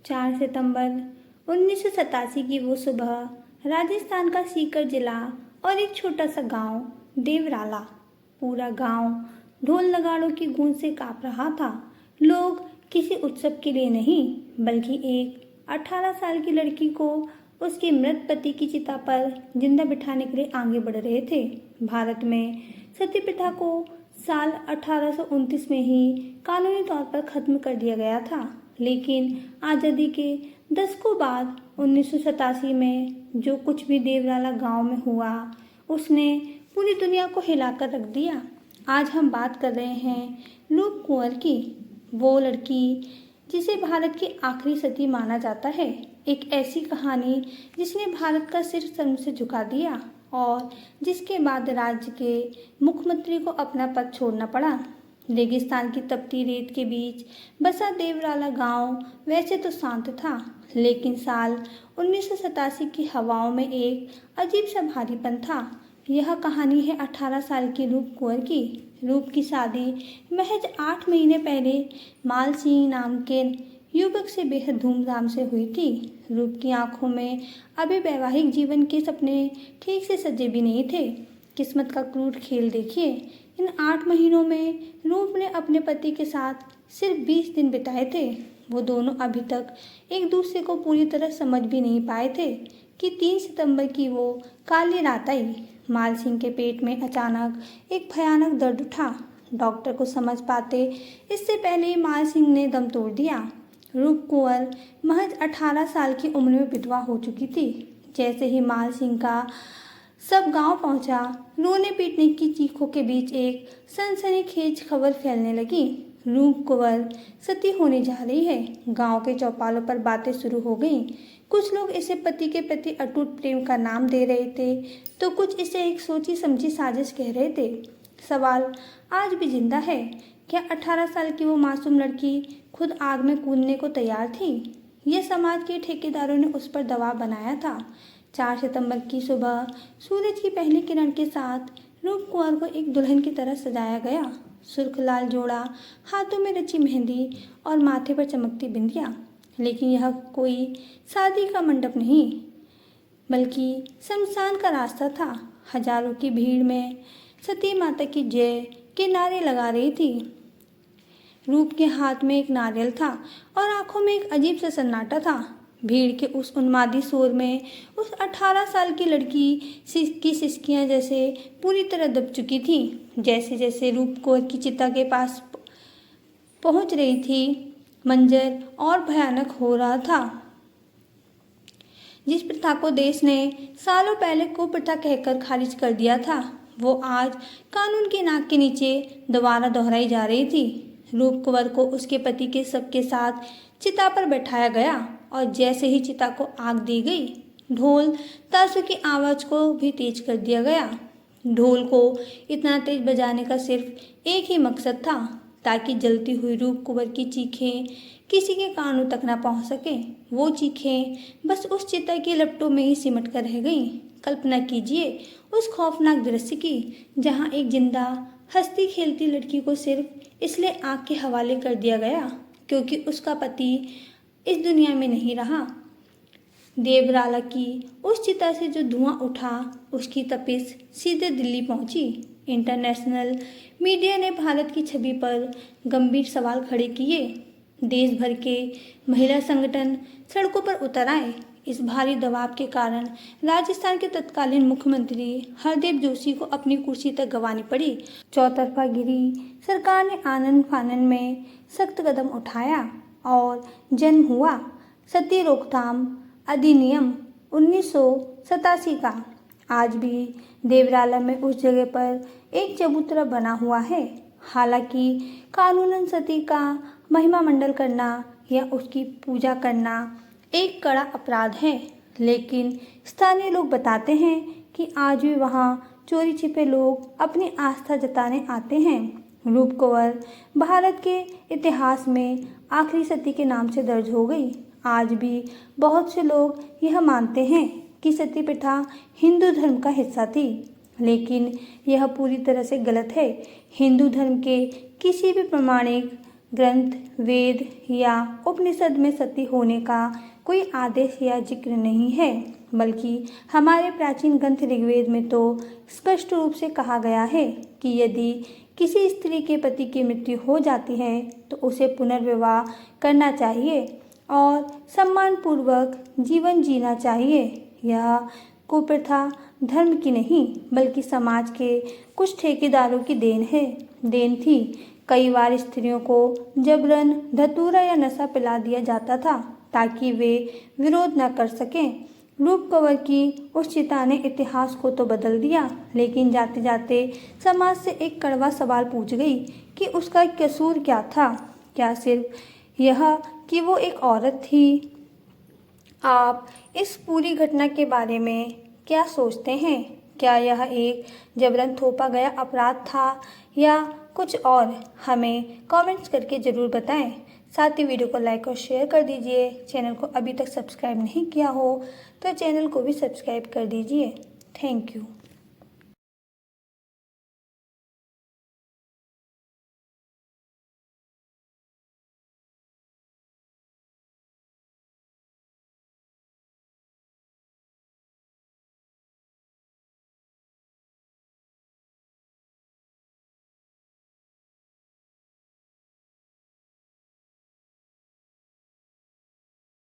4 सितंबर 1987 की वो सुबह, राजस्थान का सीकर जिला और एक छोटा सा गांव देवराला। पूरा गांव ढोल नगाड़ों की गूंज से कांप रहा था। लोग किसी उत्सव के लिए नहीं, बल्कि एक 18 साल की लड़की को उसके मृत पति की चिता पर जिंदा बिठाने के लिए आगे बढ़ रहे थे। भारत में सती प्रथा को साल 1829 में ही कानूनी तौर पर खत्म कर दिया गया था, लेकिन आज़ादी के दशकों बाद 1987 में जो कुछ भी देवराला गांव में हुआ, उसने पूरी दुनिया को हिलाकर रख दिया। आज हम बात कर रहे हैं रूप कुंवर की, वो लड़की जिसे भारत की आखिरी सती माना जाता है। एक ऐसी कहानी जिसने भारत का सिर शर्म से झुका दिया और जिसके बाद राज्य के मुख्यमंत्री को अपना पद छोड़ना पड़ा। रेगिस्तान की तपती रेत के बीच बसा देवराला गांव वैसे तो शांत था, लेकिन साल 1987 की हवाओं में एक अजीब सा भारीपन था। यह कहानी है 18 साल की रूप कुंवर की। रूप की शादी महज 8 महीने पहले माल सिंह नाम के युवक से बेहद धूमधाम से हुई थी। रूप की आंखों में अभी वैवाहिक जीवन के सपने ठीक से सजे भी नहीं थे। किस्मत का क्रूर खेल देखिए। इन 8 महीनों में रूप ने अपने पति के साथ सिर्फ 20 दिन बिताए थे। वो दोनों अभी तक एक दूसरे को पूरी तरह समझ भी नहीं पाए थे कि 3 सितंबर की वो काली रात आई। माल सिंह के पेट में अचानक एक भयानक दर्द उठा। डॉक्टर को समझ पाते इससे पहले ही माल सिंह ने दम तोड़ दिया। रूप कुंवर महज 18 साल की उम्र में विधवा हो चुकी थी। जैसे ही माल सिंह का सब गांव पहुंचा, रोने पीटने की चीखों के बीच एक सनसनीखेज खबर फैलने लगी। रूप कुंवर सती होने जा रही है। गांव के चौपालों पर बातें शुरू हो गईं। कुछ लोग इसे पति के प्रति अटूट प्रेम का नाम दे रहे थे, तो कुछ इसे एक सोची समझी साजिश कह रहे थे। सवाल आज भी जिंदा है, क्या 18 साल की वो मासूम लड़की खुद आग में कूदने को तैयार थी? यह समाज के ठेकेदारों ने उस पर दबाव बनाया था। 4 सितंबर की सुबह सूरज की पहली किरण के साथ रूप कुंवर को एक दुल्हन की तरह सजाया गया। सुर्ख लाल जोड़ा, हाथों में रची मेहंदी और माथे पर चमकती बिंदिया। लेकिन यह कोई शादी का मंडप नहीं, बल्कि शमशान का रास्ता था। हजारों की भीड़ में सती माता की जय के नारे लगा रही थी। रूप के हाथ में एक नारियल था और आंखों में एक अजीब सा सन्नाटा था। भीड़ के उस उन्मादी शोर में उस 18 साल की लड़की की सिसकियां जैसे पूरी तरह दब चुकी थी। जैसे जैसे रूप कुंवर की चिता के पास पहुंच रही थी, मंजर और भयानक हो रहा था। जिस प्रथा को देश ने सालों पहले कुप्रथा कहकर खारिज कर दिया था, वो आज कानून की नाक के नीचे दोबारा दोहराई जा रही थी। रूप कुंवर को उसके पति के शव के साथ चिता पर बैठाया गया और जैसे ही चिता को आग दी गई, ढोल ताशों की आवाज़ को भी तेज कर दिया गया। ढोल को इतना तेज बजाने का सिर्फ एक ही मकसद था, ताकि जलती हुई रूप कुंवर की चीखें किसी के कानों तक ना पहुंच सके। वो चीखें बस उस चिता की लपटों में ही सिमट कर रह गईं। कल्पना कीजिए उस खौफनाक दृश्य की, जहां एक जिंदा हंसती खेलती लड़की को सिर्फ इसलिए आग के हवाले कर दिया गया क्योंकि उसका पति इस दुनिया में नहीं रहा। देवराला की उस चिता से जो धुआं उठा, उसकी तपिश सीधे दिल्ली पहुंची। इंटरनेशनल मीडिया ने भारत की छवि पर गंभीर सवाल खड़े किए। देश भर के महिला संगठन सड़कों पर उतर आए। इस भारी दबाव के कारण राजस्थान के तत्कालीन मुख्यमंत्री हरदीप जोशी को अपनी कुर्सी तक गंवानी पड़ी। चौतरफा घिरी सरकार ने आनन फानन में सख्त कदम उठाया और जन्म हुआ सती रोकथाम अधिनियम 1987 का। आज भी देवराला में उस जगह पर एक चबूतरा बना हुआ है। हालांकि कानूनन सती का महिमा मंडल करना या उसकी पूजा करना एक कड़ा अपराध है, लेकिन स्थानीय लोग बताते हैं कि आज भी वहाँ चोरी छिपे लोग अपनी आस्था जताने आते हैं। रूप कुंवर भारत के इतिहास में आखिरी सती के नाम से दर्ज हो गई। आज भी बहुत से लोग यह मानते हैं कि सती प्रथा हिंदू धर्म का हिस्सा थी, लेकिन यह पूरी तरह से गलत है। हिंदू धर्म के किसी भी प्रमाणिक ग्रंथ, वेद या उपनिषद में सती होने का कोई आदेश या जिक्र नहीं है, बल्कि हमारे प्राचीन ग्रंथ ऋग्वेद में तो स्पष्ट रूप से कहा गया है कि यदि किसी स्त्री के पति की मृत्यु हो जाती है तो उसे पुनर्विवाह करना चाहिए और सम्मानपूर्वक जीवन जीना चाहिए। यह कुप्रथा धर्म की नहीं बल्कि समाज के कुछ ठेकेदारों की देन थी। कई बार स्त्रियों को जबरन धतूरा या नशा पिला दिया जाता था ताकि वे विरोध न कर सकें। रूप कंवर की उस चिता ने इतिहास को तो बदल दिया, लेकिन जाते जाते समाज से एक कड़वा सवाल पूछ गई कि उसका कसूर क्या था। क्या सिर्फ यह कि वो एक औरत थी? आप इस पूरी घटना के बारे में क्या सोचते हैं? क्या यह एक जबरन थोपा गया अपराध था या कुछ और? हमें कमेंट्स करके ज़रूर बताएं। साथ ही वीडियो को लाइक और शेयर कर दीजिए। चैनल को अभी तक सब्सक्राइब नहीं किया हो तो चैनल को भी सब्सक्राइब कर दीजिए। Thank you.